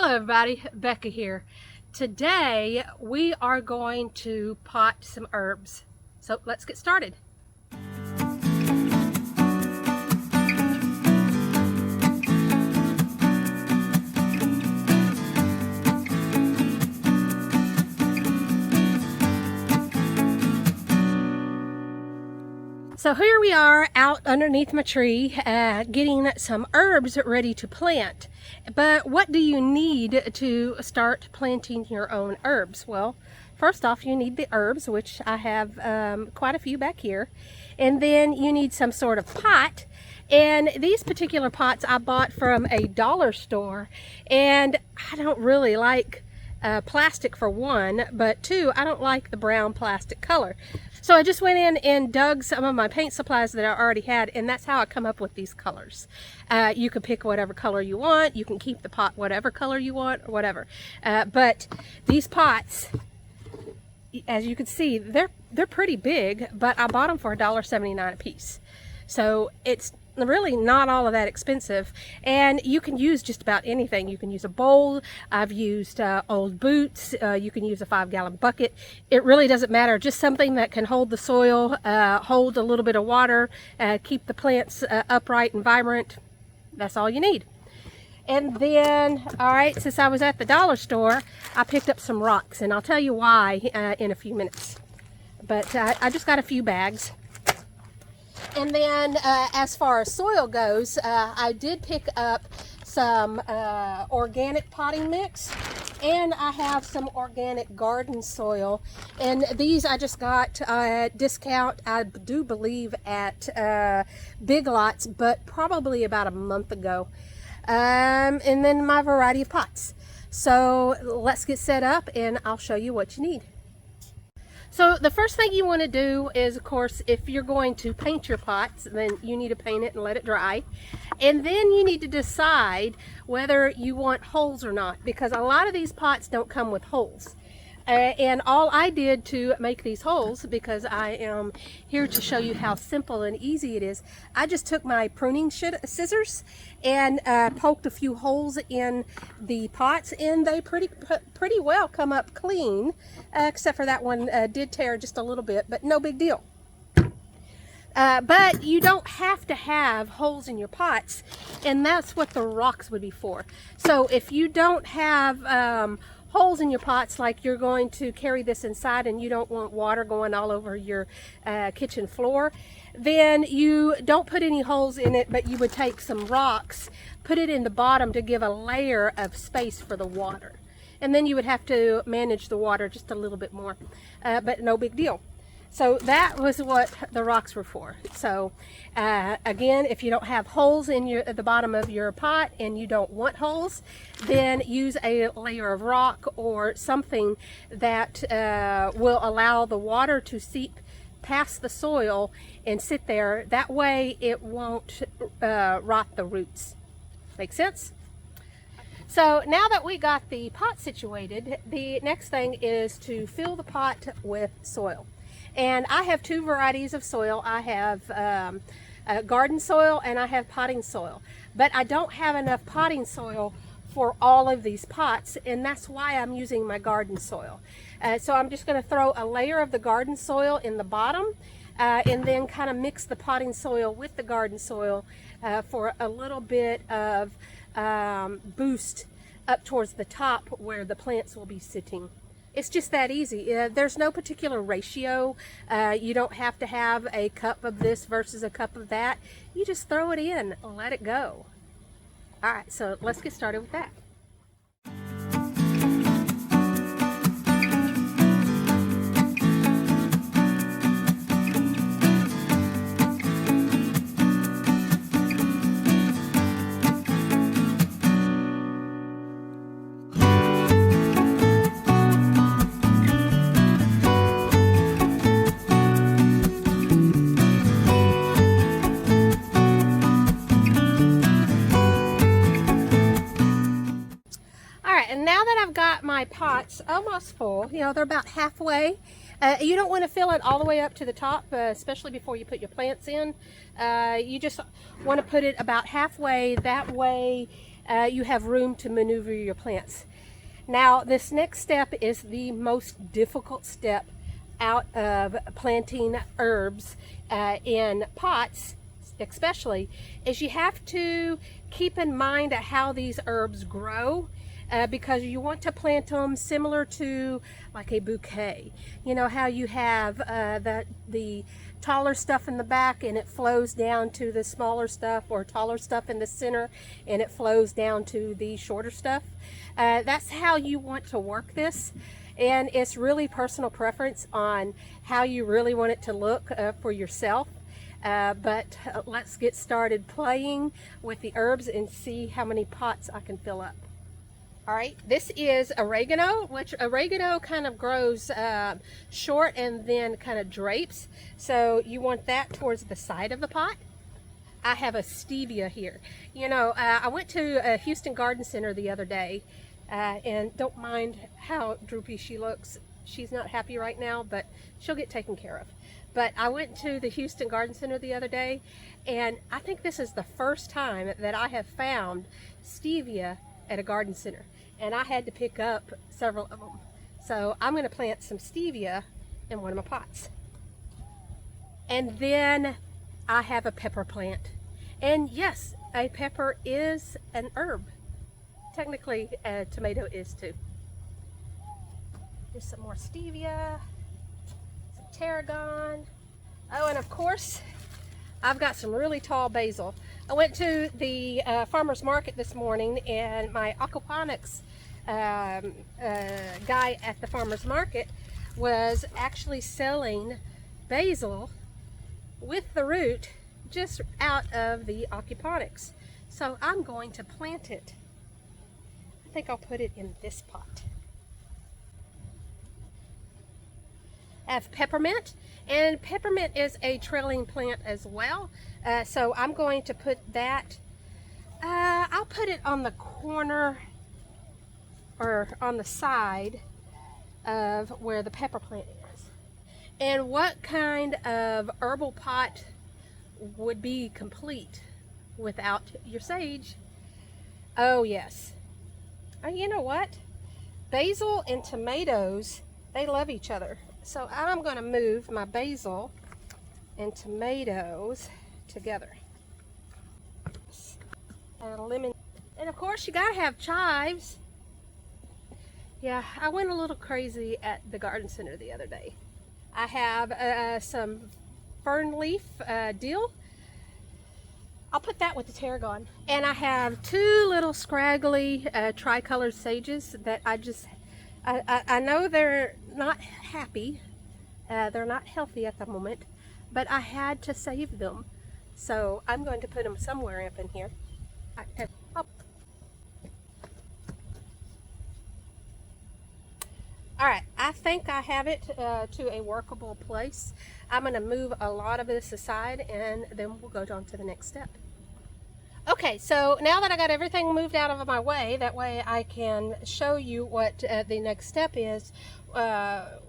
Hello everybody, Becca here. Today we are going to pot some herbs. So let's get started. So here we are out underneath my tree getting some herbs ready to plant. But what do you need to start planting your own herbs? Well, first off, you need the herbs, which I have quite a few back here. And then you need some sort of pot. And these particular pots I bought from a dollar store. And I don't really like plastic for one, but two, I don't like the brown plastic color. So I just went in and dug some of my paint supplies that I already had, and that's how I come up with these colors. You can pick whatever color you want. You can keep the pot whatever color you want, or whatever. But these pots, as you can see, they're pretty big, but I bought them for $1.79 a piece. So it's really not all of that expensive, and you can use just about anything. You can use a bowl. I've used old boots. You can use a 5-gallon bucket. It really doesn't matter, just something that can hold the soil, hold a little bit of water, keep the plants upright and vibrant. That's all you need. And then, all right, since I was at the dollar store, I picked up some rocks, and I'll tell you why in a few minutes. But I just got a few bags. And then as far as soil goes, I did pick up some organic potting mix, and I have some organic garden soil. And these I just got at discount, I do believe, at Big Lots, but probably about a month ago. And then my variety of pots. So let's get set up and I'll show you what you need. So the first thing you want to do is, of course, if you're going to paint your pots, then you need to paint it and let it dry. And then you need to decide whether you want holes or not, because a lot of these pots don't come with holes. And all I did to make these holes, because I am here to show you how simple and easy it is, I just took my pruning scissors and poked a few holes in the pots, and they pretty well come up clean, except for that one did tear just a little bit, but no big deal. But you don't have to have holes in your pots, and that's what the rocks would be for. So if you don't have holes in your pots, like you're going to carry this inside and you don't want water going all over your kitchen floor, then you don't put any holes in it, but you would take some rocks, put it in the bottom to give a layer of space for the water. And then you would have to manage the water just a little bit more, but no big deal. So that was what the rocks were for. So again, if you don't have holes in at the bottom of your pot and you don't want holes, then use a layer of rock or something that will allow the water to seep past the soil and sit there. That way it won't rot the roots. Make sense? So now that we got the pot situated, the next thing is to fill the pot with soil. And I have two varieties of soil. I have garden soil and I have potting soil. But I don't have enough potting soil for all of these pots, and that's why I'm using my garden soil. So I'm just going to throw a layer of the garden soil in the bottom and then kind of mix the potting soil with the garden soil for a little bit of boost up towards the top where the plants will be sitting. It's just that easy. There's no particular ratio. You don't have to have a cup of this versus a cup of that. You just throw it in and let it go. All right, so let's get started with that. And now that I've got my pots almost full, you know, they're about halfway. You don't want to fill it all the way up to the top, especially before you put your plants in. You just want to put it about halfway. That way you have room to maneuver your plants. Now, this next step is the most difficult step out of planting herbs in pots, especially, is you have to keep in mind how these herbs grow. Because you want to plant them similar to like a bouquet. You know how you have the taller stuff in the back and it flows down to the smaller stuff, or taller stuff in the center and it flows down to the shorter stuff. That's how you want to work this, and it's really personal preference on how you really want it to look for yourself. But let's get started playing with the herbs and see how many pots I can fill up. All right, this is oregano, which oregano kind of grows short and then kind of drapes. So you want that towards the side of the pot. I have a stevia here. You know, I went to a Houston Garden Center the other day, and don't mind how droopy she looks. She's not happy right now, but she'll get taken care of. But I went to the Houston Garden Center the other day, and I think this is the first time that I have found stevia at a garden center, and I had to pick up several of them. So I'm going to plant some stevia in one of my pots. And then I have a pepper plant. And yes, a pepper is an herb. Technically, a tomato is too. Here's some more stevia, some tarragon. Oh, and of course, I've got some really tall basil. I went to the farmer's market this morning, and my aquaponics guy at the farmer's market was actually selling basil with the root just out of the aquaponics. So I'm going to plant it. I think I'll put it in this pot. I have peppermint, and peppermint is a trailing plant as well. So I'm going to put that, I'll put it on the corner or on the side of where the pepper plant is. And what kind of herbal pot would be complete without your sage? Oh yes. You know what? Basil and tomatoes, they love each other. So I'm going to move my basil and tomatoes together. And a lemon. And of course you got to have chives. Yeah, I went a little crazy at the garden center the other day. I have some fern leaf dill. I'll put that with the tarragon. And I have two little scraggly tricolored sages that I know they're not happy. They're not healthy at the moment, but I had to save them. So I'm going to put them somewhere up in here. All right, I think I have it to a workable place. I'm going to move a lot of this aside, and then we'll go on to the next step. Okay, so now that I got everything moved out of my way, that way I can show you what the next step is,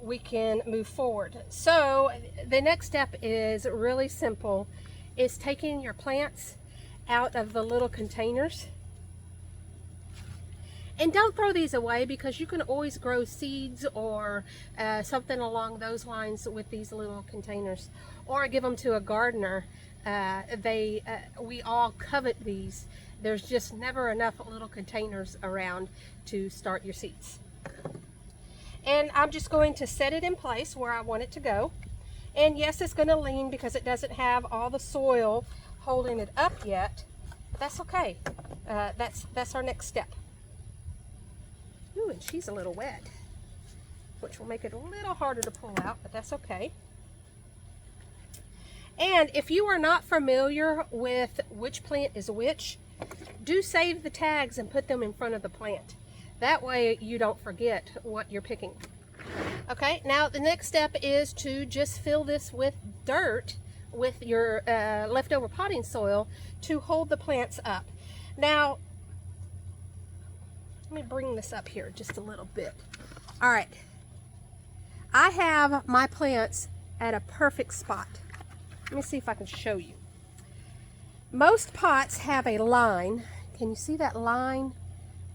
we can move forward. So the next step is really simple. It's taking your plants out of the little containers. And don't throw these away, because you can always grow seeds or something along those lines with these little containers, or give them to a gardener. We all covet these. There's just never enough little containers around to start your seeds. And I'm just going to set it in place where I want it to go. And yes, it's going to lean because it doesn't have all the soil holding it up yet. But that's okay. That's our next step. Ooh, and she's a little wet, which will make it a little harder to pull out, but that's okay. And if you are not familiar with which plant is which, do save the tags and put them in front of the plant. That way you don't forget what you're picking. Okay, now the next step is to just fill this with dirt with your leftover potting soil to hold the plants up. Now, let me bring this up here just a little bit. All right, I have my plants at a perfect spot. Let me see if I can show you. Most pots have a line Can you see that line?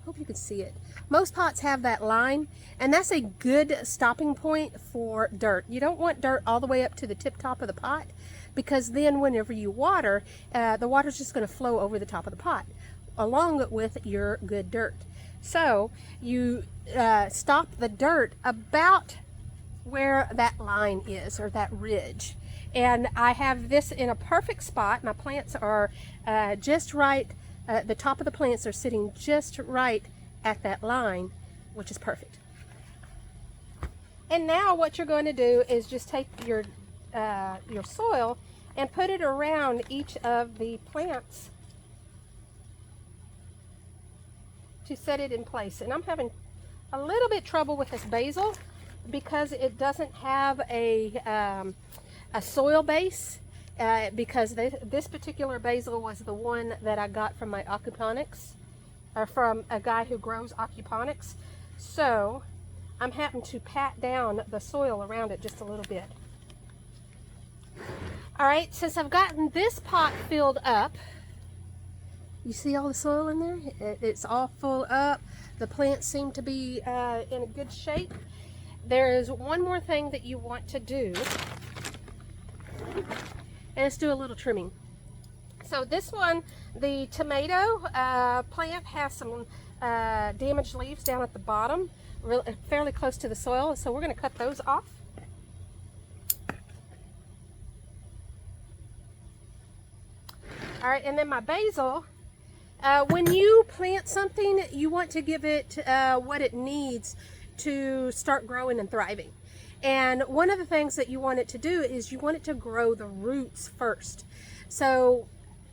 Hope you can see it. Most pots have that line, and that's a good stopping point for dirt. You don't want dirt all the way up to the tip top of the pot, because then whenever you water, the water's just going to flow over the top of the pot along with your good dirt. So you stop the dirt about where that line is, or that ridge. And I have this in a perfect spot. My plants are just right. The top of the plants are sitting just right at that line, which is perfect. And now what you're going to do is just take your soil and put it around each of the plants to set it in place. And I'm having a little bit trouble with this basil because it doesn't have a soil base. Because this particular basil was the one that I got from my aquaponics, or from a guy who grows aquaponics. So I'm having to pat down the soil around it just a little bit. All right, since I've gotten this pot filled up, you see all the soil in there? It's all full up. The plants seem to be in a good shape. There is one more thing that you want to do, and let's do a little trimming. So this one, the tomato plant has some damaged leaves down at the bottom, fairly close to the soil, so we're going to cut those off. All right, and then my basil, when you plant something, you want to give it what it needs to start growing and thriving. And one of the things that you want it to do is you want it to grow the roots first. So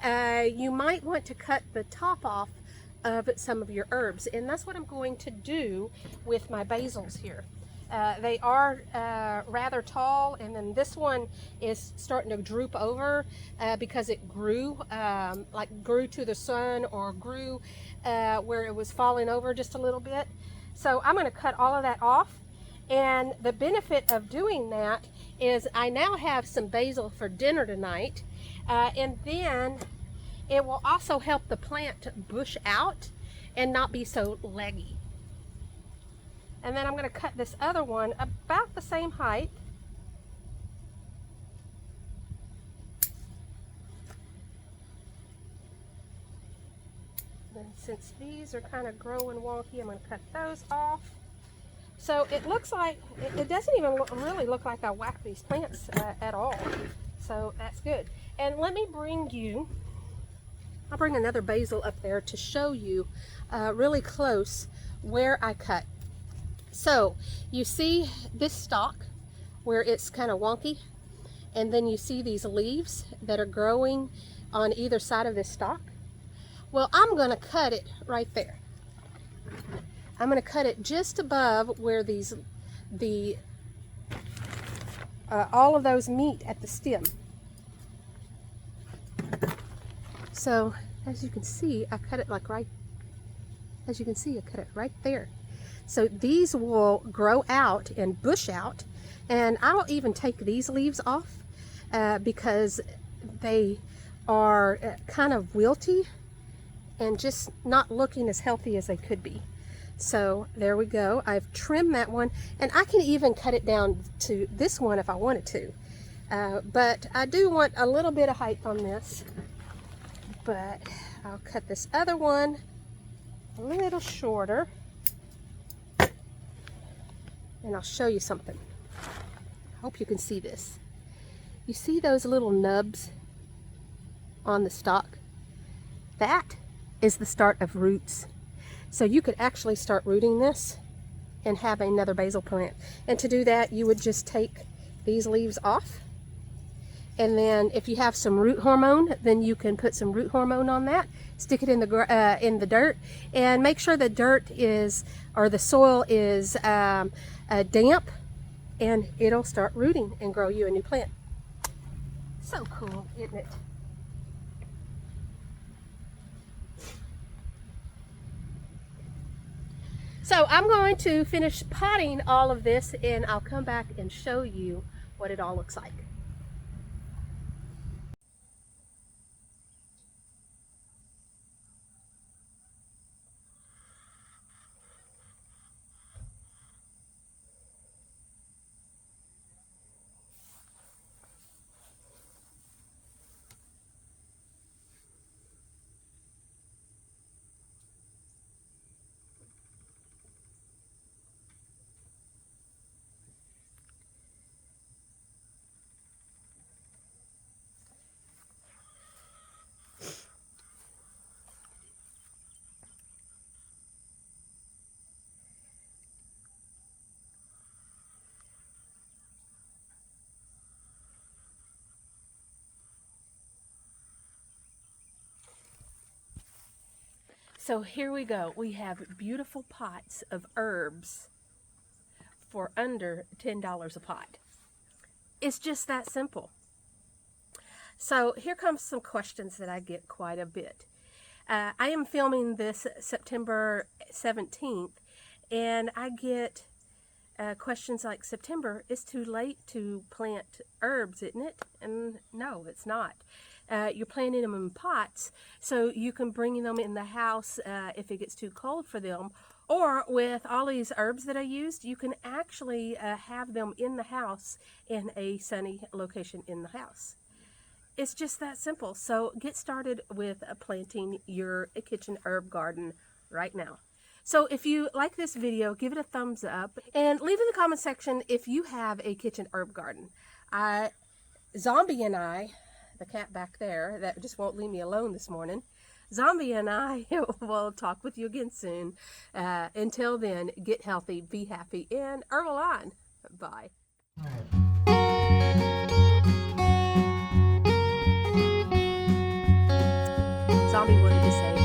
you might want to cut the top off of some of your herbs, and that's what I'm going to do with my basils here. They are rather tall, and then this one is starting to droop over because it grew to the sun, or grew where it was falling over just a little bit. So I'm going to cut all of that off. And the benefit of doing that is I now have some basil for dinner tonight, and then it will also help the plant bush out and not be so leggy. And then I'm going to cut this other one about the same height. Then since these are kind of growing wonky, I'm going to cut those off. So it looks like, it doesn't even really look like I whacked these plants at all. So that's good. And let me bring you, I'll bring another basil up there to show you really close where I cut. So you see this stalk where it's kind of wonky, and then you see these leaves that are growing on either side of this stalk. Well, I'm going to cut it right there. I'm going to cut it just above where all of those meet at the stem. So as you can see, I cut it like right, as you can see, I cut it right there. So these will grow out and bush out, and I'll even take these leaves off because they are kind of wilty and just not looking as healthy as they could be. So there we go. I've trimmed that one, and I can even cut it down to this one if I wanted to. But I do want a little bit of height on this. But I'll cut this other one a little shorter. And I'll show you something. I hope you can see this. You see those little nubs on the stalk? That is the start of roots. So you could actually start rooting this and have another basil plant. And to do that, you would just take these leaves off. And then if you have some root hormone, then you can put some root hormone on that, stick it in the dirt, and make sure the dirt is, or the soil is damp, and it'll start rooting and grow you a new plant. So cool, isn't it? So I'm going to finish potting all of this, and I'll come back and show you what it all looks like. So here we go. We have beautiful pots of herbs for under $10 a pot. It's just that simple. So here comes some questions that I get quite a bit. I am filming this September 17th, and I get questions like, September, it's too late to plant herbs, isn't it? And no, it's not. You're planting them in pots, so you can bring them in the house if it gets too cold for them. Or with all these herbs that I used, you can actually have them in the house in a sunny location in the house. It's just that simple. So get started with planting your kitchen herb garden right now. So if you like this video, give it a thumbs up and leave in the comment section if you have a kitchen herb garden. Zombie and I, the cat back there that just won't leave me alone this morning, Zombie and I will talk with you again soon. Until then, get healthy, be happy, and herbal on. Bye. Zombie wanted to say